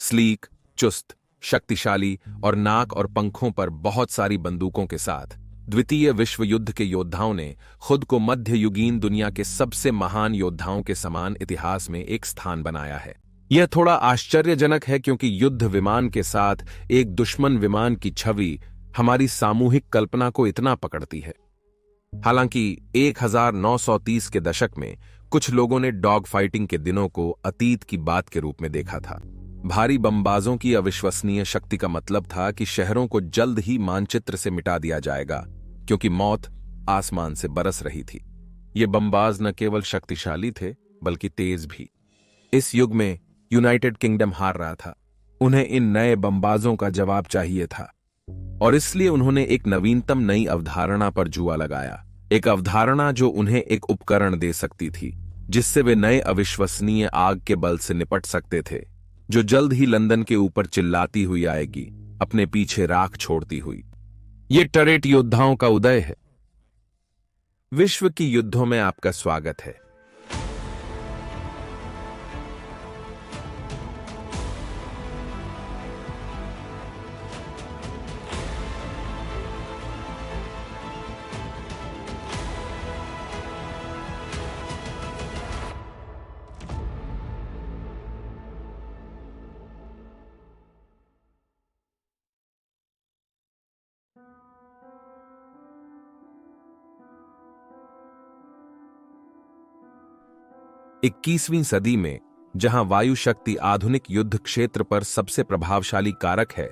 Sleek, चुस्त, शक्तिशाली और नाक और पंखों पर बहुत सारी बंदूकों के साथ द्वितीय विश्व युद्ध के योद्धाओं ने खुद को मध्ययुगीन दुनिया के सबसे महान योद्धाओं के समान इतिहास में एक स्थान बनाया है। यह थोड़ा आश्चर्यजनक है क्योंकि युद्ध विमान के साथ एक दुश्मन विमान की छवि हमारी सामूहिक कल्पना को इतना पकड़ती है। हालांकि 1930 के दशक में कुछ लोगों ने डॉग फाइटिंग के दिनों को अतीत की बात के रूप में देखा था। भारी बमबाजों की अविश्वसनीय शक्ति का मतलब था कि शहरों को जल्द ही मानचित्र से मिटा दिया जाएगा क्योंकि मौत आसमान से बरस रही थी। ये बमबाज न केवल शक्तिशाली थे बल्कि तेज भी। इस युग में यूनाइटेड किंगडम हार रहा था। उन्हें इन नए बमबाजों का जवाब चाहिए था और इसलिए उन्होंने एक नवीनतम नई अवधारणा पर जुआ लगाया। एक अवधारणा जो उन्हें एक उपकरण दे सकती थी जिससे वे नए अविश्वसनीय आग के बल से निपट सकते थे, जो जल्द ही लंदन के ऊपर चिल्लाती हुई आएगी, अपने पीछे राख छोड़ती हुई। ये टरेट योद्धाओं का उदय है। विश्व की युद्धों में आपका स्वागत है। इक्कीसवीं सदी में जहां वायु शक्ति आधुनिक युद्ध क्षेत्र पर सबसे प्रभावशाली कारक है,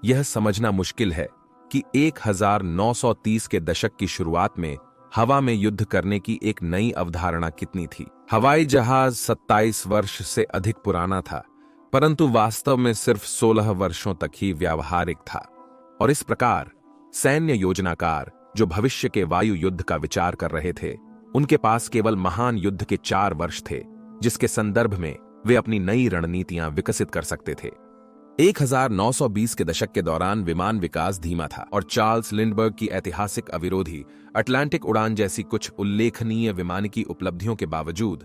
यह समझना मुश्किल है कि 1930 के दशक की शुरुआत में हवा में युद्ध करने की एक नई अवधारणा कितनी थी। हवाई जहाज 27 वर्ष से अधिक पुराना था, परंतु वास्तव में सिर्फ 16 वर्षों तक ही व्यावहारिक था। और इस प्रकार सैन्य योजनाकार जो भविष्य के वायु युद्ध का विचार कर रहे थे, उनके पास केवल महान युद्ध के 4 वर्ष थे जिसके संदर्भ में वे अपनी नई रणनीतियां विकसित कर सकते थे। 1920 के दशक के दौरान विमान विकास धीमा था और चार्ल्स लिंडबर्ग की ऐतिहासिक अविरोधी अटलांटिक उड़ान जैसी कुछ उल्लेखनीय विमानिकी उपलब्धियों के बावजूद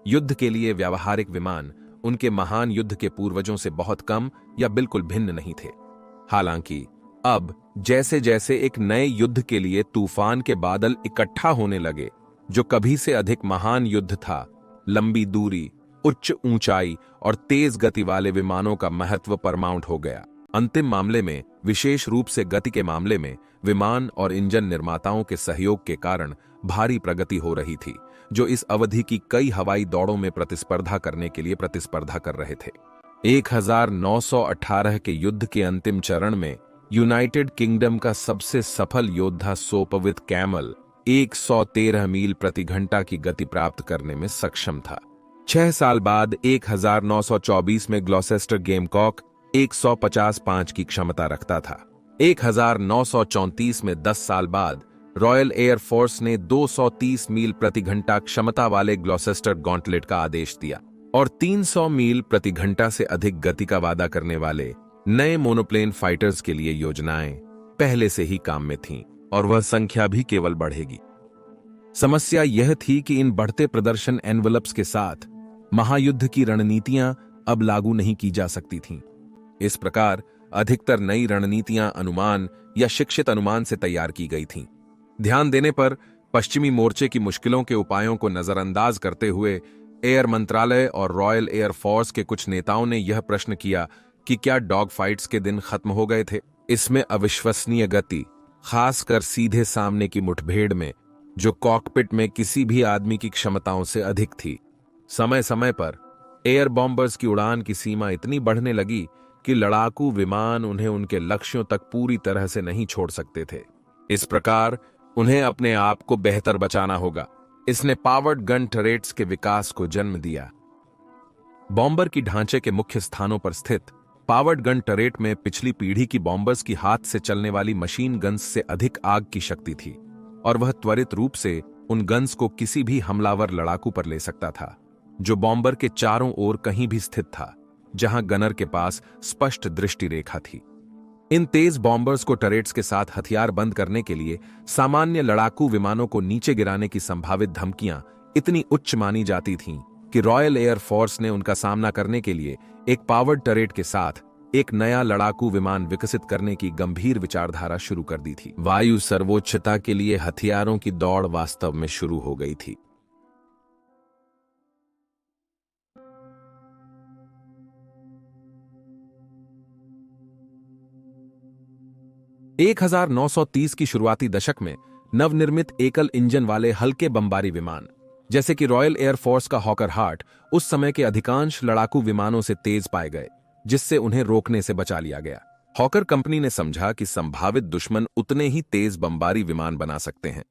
युद्ध के लिए व्यावहारिक विमान उनके महान युद्ध के पूर्वजों से बहुत कम या बिल्कुल भिन्न नहीं थे। हालांकि अब जैसे जैसे एक नए युद्ध के लिए तूफान के बादल इकट्ठा होने लगे, जो कभी से अधिक महान युद्ध था, लंबी दूरी, उच्च ऊंचाई और तेज गति वाले विमानों का महत्व परमाउंट हो गया। अंतिम मामले में, विशेष रूप से गति के मामले में, विमान और इंजन निर्माताओं के सहयोग के कारण भारी प्रगति हो रही थी, जो इस अवधि की कई हवाई दौड़ों में प्रतिस्पर्धा करने के लिए प्रतिस्पर्धा कर रहे थे। 1918 के युद्ध के अंतिम चरण में यूनाइटेड किंगडम का सबसे सफल योद्धा सोपविथ कैमल 113 मील प्रति घंटा की गति प्राप्त करने में सक्षम था। 6 साल बाद 1924 में ग्लॉसेस्टर गेमकॉक 155 की क्षमता रखता था। 1934 में 10 साल बाद रॉयल एयर फोर्स ने 230 मील प्रति घंटा क्षमता वाले ग्लॉसेस्टर गॉन्टलेट का आदेश दिया और 300 मील प्रति घंटा से अधिक गति का वादा करने वाले नए मोनोप्लेन फाइटर्स के लिए योजनाएं पहले से ही काम में थीं और वह संख्या भी केवल बढ़ेगी। समस्या यह थी कि इन बढ़ते प्रदर्शन एनवलप्स के साथ महायुद्ध की रणनीतियां अब लागू नहीं की जा सकती थीं। इस प्रकार अधिकतर नई रणनीतियां अनुमान या शिक्षित अनुमान से तैयार की गई थीं। ध्यान देने पर पश्चिमी मोर्चे की मुश्किलों के उपायों को नजरअंदाज करते हुए एयर मंत्रालय और रॉयल एयर फोर्स के कुछ नेताओं ने यह प्रश्न किया कि क्या डॉग फाइट्स के दिन खत्म हो गए थे। इसमें अविश्वसनीय गति, खासकर सीधे सामने की मुठभेड़ में, जो कॉकपिट में किसी भी आदमी की क्षमताओं से अधिक थी। समय समय पर एयर बॉम्बर्स की उड़ान की सीमा इतनी बढ़ने लगी कि लड़ाकू विमान उन्हें उनके लक्ष्यों तक पूरी तरह से नहीं छोड़ सकते थे। इस प्रकार उन्हें अपने आप को बेहतर बचाना होगा। इसने पावर्ड गन टरेट्स के विकास को जन्म दिया। बॉम्बर की ढांचे के मुख्य स्थानों पर स्थित पावर्ड गन टरेट में पिछली पीढ़ी की बॉम्बर्स की हाथ से चलने वाली मशीन गन्स से अधिक आग की शक्ति थी और वह त्वरित रूप से उन गन्स को किसी भी हमलावर लड़ाकू पर ले सकता था जो बॉम्बर के चारों ओर कहीं भी स्थित था, जहां गनर के पास स्पष्ट दृष्टि रेखा थी। इन तेज बॉम्बर्स को टरेट्स के साथ हथियार बंद करने के लिए सामान्य लड़ाकू विमानों को नीचे गिराने की संभावित धमकियां इतनी उच्च मानी जाती थीं कि रॉयल एयर फोर्स ने उनका सामना करने के लिए एक पावर्ड टरेट के साथ एक नया लड़ाकू विमान विकसित करने की गंभीर विचारधारा शुरू कर दी थी। वायु सर्वोच्चता के लिए हथियारों की दौड़ वास्तव में शुरू हो गई थी। एक 1930 की शुरुआती दशक में नवनिर्मित एकल इंजन वाले हल्के बमबारी विमान जैसे कि रॉयल एयर फोर्स का हॉकर हार्ट उस समय के अधिकांश लड़ाकू विमानों से तेज पाए गए, जिससे उन्हें रोकने से बचा लिया गया। हॉकर कंपनी ने समझा कि संभावित दुश्मन उतने ही तेज बमबारी विमान बना सकते हैं,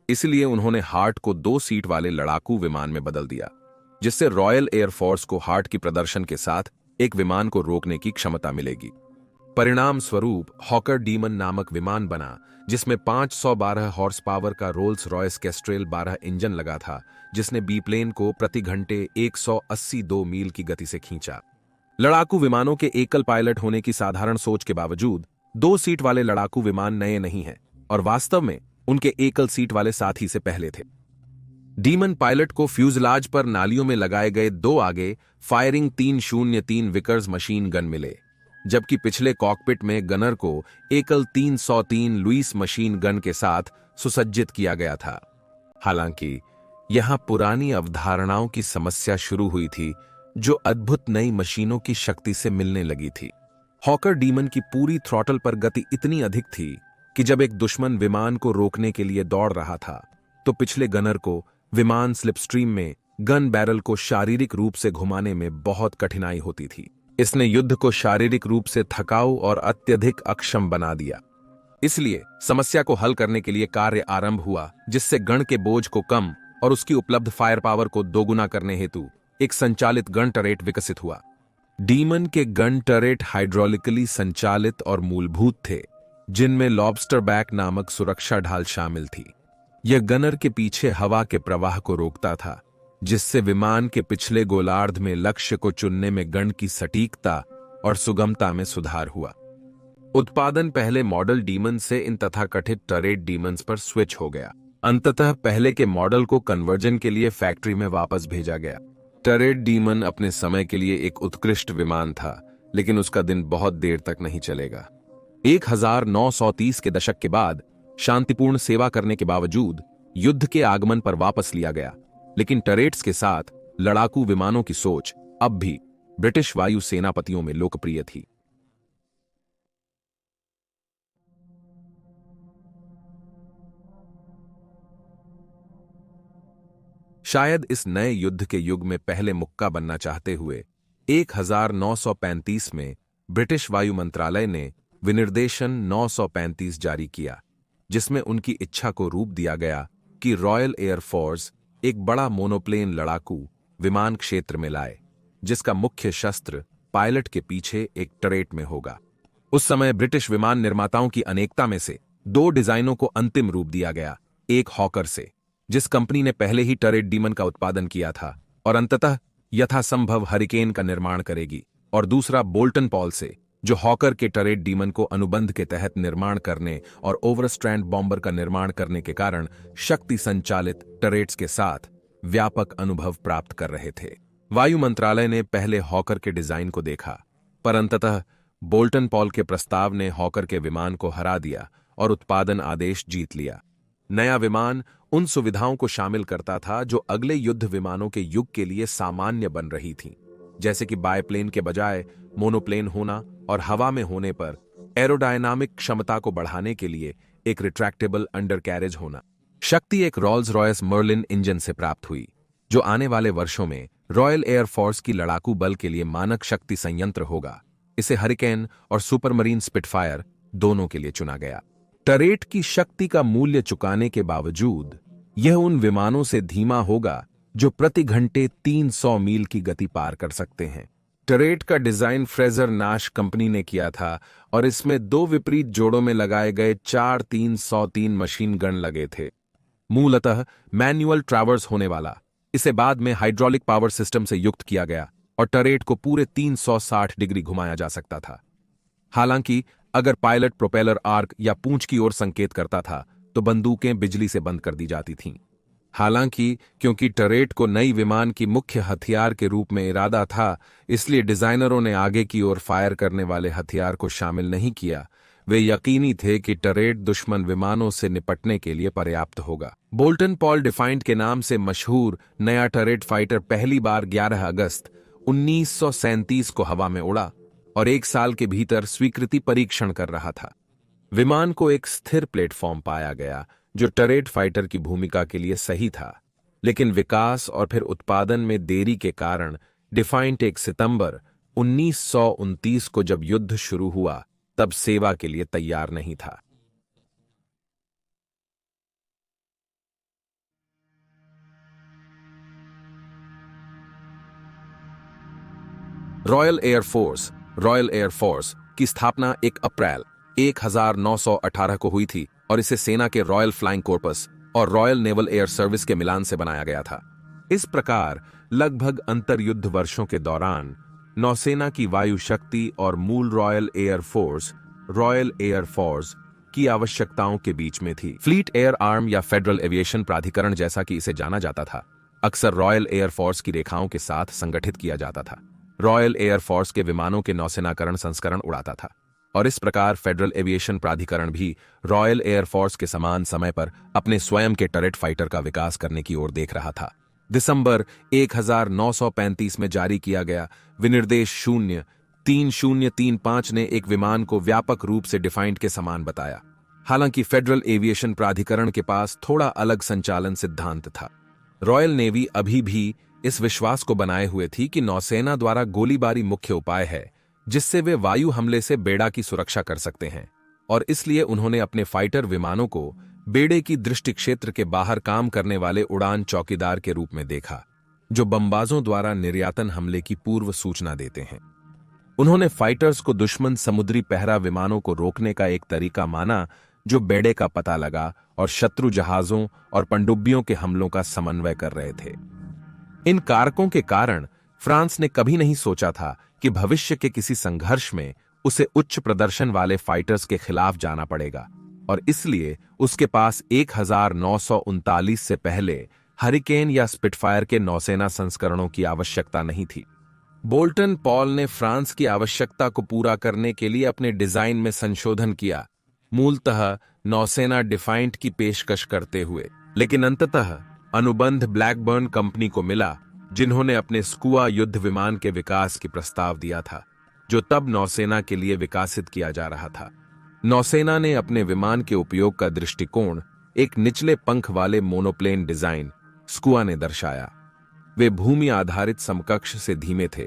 इसलिए उन्होंने हार्ट को 2 सीट वाले लड़ाकू विमान में बदल दिया, जिससे रॉयल एयर फोर्स को हार्ट की प्रदर्शन के साथ एक विमान को रोकने की क्षमता मिलेगी। परिणाम स्वरूप हॉकर डीमन नामक विमान बना, जिसमें 512 हॉर्स पावर का रोल्स रॉयस केस्ट्रेल 12 इंजन लगा था, जिसने बीप्लेन को प्रति घंटे 182 मील की गति से खींचा। लड़ाकू विमानों के एकल पायलट होने की साधारण सोच के बावजूद 2 सीट वाले लड़ाकू विमान नए नहीं हैं और वास्तव में उनके एकल सीट वाले साथी से पहले थे। डीमन पायलट को फ्यूजलाज पर नालियों में लगाए गए 2 आगे फायरिंग 303 विकर्स मशीन गन मिले, जबकि पिछले कॉकपिट में गनर को एकल 303 लुइस मशीन गन के साथ सुसज्जित किया गया था। हालांकि यहां पुरानी अवधारणाओं की समस्या शुरू हुई थी, जो अद्भुत नई मशीनों की शक्ति से मिलने लगी थी। हॉकर डीमन की पूरी थ्रॉटल पर गति इतनी अधिक थी कि जब एक दुश्मन विमान को रोकने के लिए दौड़ रहा था, तो पिछले गनर को विमान स्लिपस्ट्रीम में गन बैरल को शारीरिक रूप से घुमाने में बहुत कठिनाई होती थी। इसने युद्ध को शारीरिक रूप से थकाऊ और अत्यधिक अक्षम बना दिया। इसलिए समस्या को हल करने के लिए कार्य आरंभ हुआ, जिससे गन के बोझ को कम और उसकी उपलब्ध फायर पावर को दोगुना करने हेतु एक संचालित गन टरेट विकसित हुआ। डीमन के गन टरेट हाइड्रोलिकली संचालित और मूलभूत थे, जिनमें लॉबस्टर बैक नामक सुरक्षा ढाल शामिल थी। यह गनर के पीछे हवा के प्रवाह को रोकता था, जिससे विमान के पिछले गोलार्ध में लक्ष्य को चुनने में गन की सटीकता और सुगमता में सुधार हुआ। उत्पादन पहले मॉडल डीमन से इन तथाकथित टरेट डीमंस पर स्विच हो गया। अंततः पहले के मॉडल को कन्वर्जन के लिए फैक्ट्री में वापस भेजा गया। टरेट डीमन अपने समय के लिए एक उत्कृष्ट विमान था, लेकिन उसका दिन बहुत देर तक नहीं चलेगा। 1930 के दशक के बाद शांतिपूर्ण सेवा करने के बावजूद युद्ध के आगमन पर वापस लिया गया, लेकिन टरेट्स के साथ लड़ाकू विमानों की सोच अब भी ब्रिटिश वायु सेनापतियों में लोकप्रिय थी। शायद इस नए युद्ध के युग में पहले मुक्का बनना चाहते हुए 1935 में ब्रिटिश वायु मंत्रालय ने विनिर्देशन 935 जारी किया, जिसमें उनकी इच्छा को रूप दिया गया कि रॉयल एयर फोर्स एक बड़ा मोनोप्लेन लड़ाकू विमान क्षेत्र में लाए, जिसका मुख्य शस्त्र पायलट के पीछे एक टरेट में होगा। उस समय ब्रिटिश विमान निर्माताओं की अनेकता में से 2 डिजाइनों को अंतिम रूप दिया गया, एक हॉकर से, जिस कंपनी ने पहले ही टरेट डीमन का उत्पादन किया था और अंततः यथासंभव हरिकेन का निर्माण करेगी, और दूसरा बोल्टन पॉल से, जो हॉकर के टरेट डीमन को अनुबंध के तहत निर्माण करने और ओवरस्ट्रैंड बॉम्बर का निर्माण करने के कारण शक्ति संचालित टरेट्स के साथ व्यापक अनुभव प्राप्त कर रहे थे। वायु मंत्रालय ने पहले हॉकर के डिजाइन को देखा, पर अंततः बोल्टन पॉल के प्रस्ताव ने हॉकर के विमान को हरा दिया और उत्पादन आदेश जीत लिया। नया विमान उन सुविधाओं को शामिल करता था जो अगले युद्ध विमानों के युग के लिए सामान्य बन रही थीं, जैसे कि बायप्लेन के बजाय मोनोप्लेन होना और हवा में होने पर एरोडायनामिक क्षमता को बढ़ाने के लिए एक रिट्रैक्टेबल अंडरकैरेज होना। शक्ति एक रॉल्स रॉयस मर्लिन इंजन से प्राप्त हुई, जो आने वाले वर्षों में रॉयल एयर फोर्स की लड़ाकू बल के लिए मानक शक्ति संयंत्र होगा। इसे हरिकेन और सुपरमरीन स्पिटफायर दोनों के लिए चुना गया। टरेट की शक्ति का मूल्य चुकाने के बावजूद यह उन विमानों से धीमा होगा जो प्रति घंटे 300 मील की गति पार कर सकते हैं। टरेट का डिजाइन फ्रेजर नाश कंपनी ने किया था और इसमें 2 विपरीत जोड़ों में लगाए गए 4 303 मशीन गन लगे थे। मूलतः मैन्युअल ट्रैवर्स होने वाला, इसे बाद में हाइड्रोलिक पावर सिस्टम से युक्त किया गया और टरेट को पूरे 360 डिग्री घुमाया जा सकता था। हालांकि अगर पायलट प्रोपेलर आर्क या पूंछ की ओर संकेत करता था, तो बंदूकें बिजली से बंद कर दी जाती थीं। हालांकि क्योंकि टरेट को नई विमान की मुख्य हथियार के रूप में इरादा था, इसलिए डिजाइनरों ने आगे की ओर फायर करने वाले हथियार को शामिल नहीं किया। वे यकीनी थे कि टरेट दुश्मन विमानों से निपटने के लिए पर्याप्त होगा। बोल्टन पॉल डिफाइंट के नाम से मशहूर नया टरेट फाइटर पहली बार 11 अगस्त 1937 को हवा में उड़ा और 1 साल के भीतर स्वीकृति परीक्षण कर रहा था। विमान को एक स्थिर प्लेटफॉर्म पाया गया जो टरेट फाइटर की भूमिका के लिए सही था, लेकिन विकास और फिर उत्पादन में देरी के कारण डिफाइंट 1 सितंबर 1929 को जब युद्ध शुरू हुआ तब सेवा के लिए तैयार नहीं था। रॉयल एयर फोर्स की स्थापना 1 अप्रैल 1918 को हुई थी और इसे सेना के रॉयल फ्लाइंग कॉर्पस और रॉयल नेवल एयर सर्विस के मिलान से बनाया गया था। इस प्रकार लगभग अंतर्युद्ध वर्षों के दौरान नौसेना की वायु शक्ति और मूल रॉयल एयर फोर्स की आवश्यकताओं के बीच में थी। फ्लीट एयर आर्म या फेडरल एविएशन प्राधिकरण जैसा कि इसे जाना जाता था, अक्सर रॉयल एयर फोर्स की रेखाओं के साथ संगठित किया जाता था। रॉयल एयर फोर्स के विमानों के नौसेनाकरण संस्करण उड़ाता था और इस प्रकार फेडरल एविएशन प्राधिकरण भी रॉयल एयर फोर्स के समान समय पर अपने स्वयं के टरेट फाइटर का विकास करने की ओर देख रहा था। दिसंबर 1935 में जारी किया गया विनिर्देश 03035 ने एक विमान को व्यापक रूप से डिफाइंट के समान बताया। हालांकि फेडरल एविएशन प्राधिकरण के पास थोड़ा अलग संचालन सिद्धांत था। रॉयल नेवी अभी भी इस विश्वास को बनाए हुए थी कि नौसेना द्वारा गोलीबारी मुख्य उपाय है जिससे वे वायु हमले से बेड़ा की सुरक्षा कर सकते हैं, और इसलिए उन्होंने अपने फाइटर विमानों को बेड़े की दृष्टि क्षेत्र के बाहर काम करने वाले उड़ान चौकीदार के रूप में देखा, जो बमबाजों द्वारा निर्यातन हमले की पूर्व सूचना देते हैं। उन्होंने फाइटर्स को दुश्मन समुद्री पहरा विमानों को रोकने का एक तरीका माना जो बेड़े का पता लगा और शत्रु जहाजों और पनडुब्बियों के हमलों का समन्वय कर रहे थे। इन कारकों के कारण फ्रांस ने कभी नहीं सोचा था कि भविष्य के किसी संघर्ष में उसे उच्च प्रदर्शन वाले फाइटर्स के खिलाफ जाना पड़ेगा, और इसलिए उसके पास 1939 से पहले हरिकेन या स्पिटफायर के नौसेना संस्करणों की आवश्यकता नहीं थी। बोल्टन पॉल ने फ्रांस की आवश्यकता को पूरा करने के लिए अपने डिजाइन में संशोधन किया, मूलतः नौसेना डिफाइंट की पेशकश करते हुए, लेकिन अंततः अनुबंध ब्लैकबर्न कंपनी को मिला जिन्होंने अपने स्कुआ युद्ध विमान के विकास की प्रस्ताव दिया था, जो तब नौसेना के लिए विकसित किया जा रहा था। नौसेना ने अपने विमान के उपयोग का दृष्टिकोण एक निचले पंख वाले मोनोप्लेन डिजाइन स्कुआ ने दर्शाया। वे भूमि आधारित समकक्ष से धीमे थे,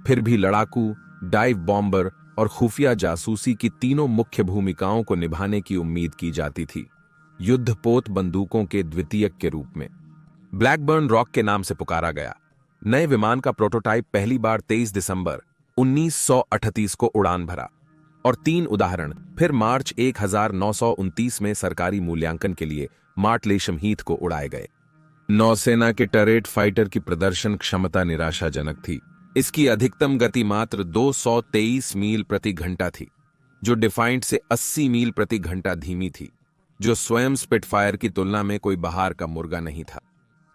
फिर भी लड़ाकू, डाइव बॉम्बर और खुफिया जासूसी की तीनों मुख्य भूमिकाओं को निभाने की उम्मीद की जाती थी, युद्धपोत बंदूकों के द्वितीयक के रूप में। ब्लैकबर्न रॉक के नाम से पुकारा गया। नए विमान का प्रोटोटाइप पहली बार 23 दिसंबर 1938 को उड़ान भरा और 3 उदाहरण फिर मार्च 1929 में सरकारी मूल्यांकन के लिए मार्टलेशम हीथ को उड़ाए गए। नौसेना के टरेट फाइटर की प्रदर्शन क्षमता निराशाजनक थी। इसकी अधिकतम गति मात्र 223 मील प्रति घंटा थी, जो डिफाइंट से 80 मील प्रति घंटा धीमी थी, जो स्वयं स्पिटफायर की तुलना में कोई बहार का मुर्गा नहीं था।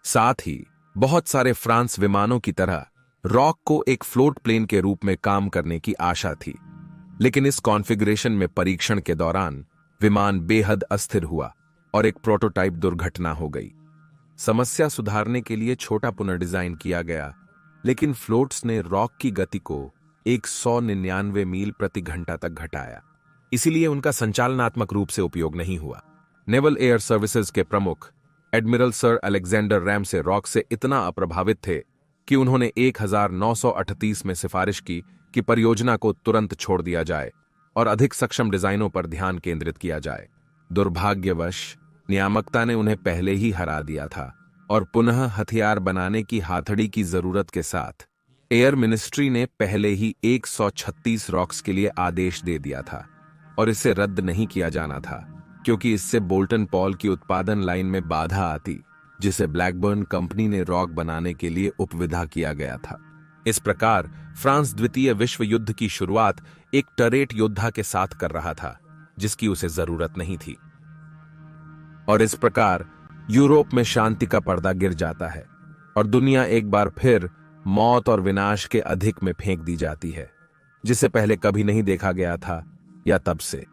साथ ही बहुत सारे फ्रांस विमानों की तरह रॉक को एक फ्लोट प्लेन के रूप में काम करने की आशा थी, लेकिन इस कॉन्फ़िगरेशन में परीक्षण के दौरान विमान बेहद अस्थिर हुआ और एक प्रोटोटाइप दुर्घटना हो गई। समस्या सुधारने के लिए छोटा पुनर्डिजाइन किया गया, लेकिन फ्लोट्स ने रॉक की गति को 199 मील प्रति घंटा तक घटाया, इसीलिए उनका संचालनात्मक रूप से उपयोग नहीं हुआ। नेवल एयर सर्विसेज के प्रमुख admiral sir Alexander Ramsay rock से इतना अप्रभावित थे कि उन्होंने 1938 में सिफारिश की कि परियोजना को तुरंत छोड़ दिया जाए और अधिक सक्षम डिजाइनों पर ध्यान केंद्रित किया जाए। दुर्भाग्यवश नियामकता ने उन्हें पहले ही हरा दिया था और पुनः हथियार बनाने की हाथड़ी की जरूरत के साथ एयर मिनिस्ट्री ने पहले ही 136 रॉक्स के लिए आदेश दे दिया था और इसे रद्द नहीं किया जाना था, क्योंकि इससे बोल्टन पॉल की उत्पादन लाइन में बाधा आती, जिसे ब्लैकबर्न कंपनी ने रॉक बनाने के लिए उपविदा किया गया था। इस प्रकार फ्रांस द्वितीय विश्व युद्ध की शुरुआत एक टरेट योद्धा के साथ कर रहा था जिसकी उसे जरूरत नहीं थी, और इस प्रकार यूरोप में शांति का पर्दा गिर जाता है और दुनिया एक बार फिर मौत और विनाश के अधिक में फेंक दी जाती है, जिसे पहले कभी नहीं देखा गया था या तब से।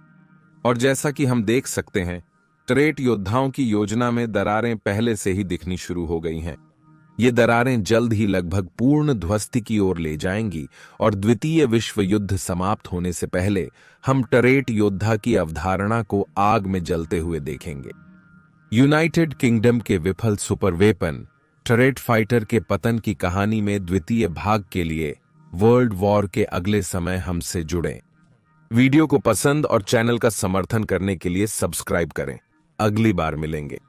और जैसा कि हम देख सकते हैं, टरेट योद्धाओं की योजना में दरारें पहले से ही दिखनी शुरू हो गई हैं। ये दरारें जल्द ही लगभग पूर्ण ध्वस्ती की ओर ले जाएंगी और द्वितीय विश्व युद्ध समाप्त होने से पहले हम टरेट योद्धा की अवधारणा को आग में जलते हुए देखेंगे। यूनाइटेड किंगडम के विफल सुपर वेपन टरेट फाइटर के पतन की कहानी में द्वितीय भाग के लिए वर्ल्ड वॉर के अगले समय हमसे जुड़ें। वीडियो को पसंद और चैनल का समर्थन करने के लिए सब्सक्राइब करें। अगली बार मिलेंगे।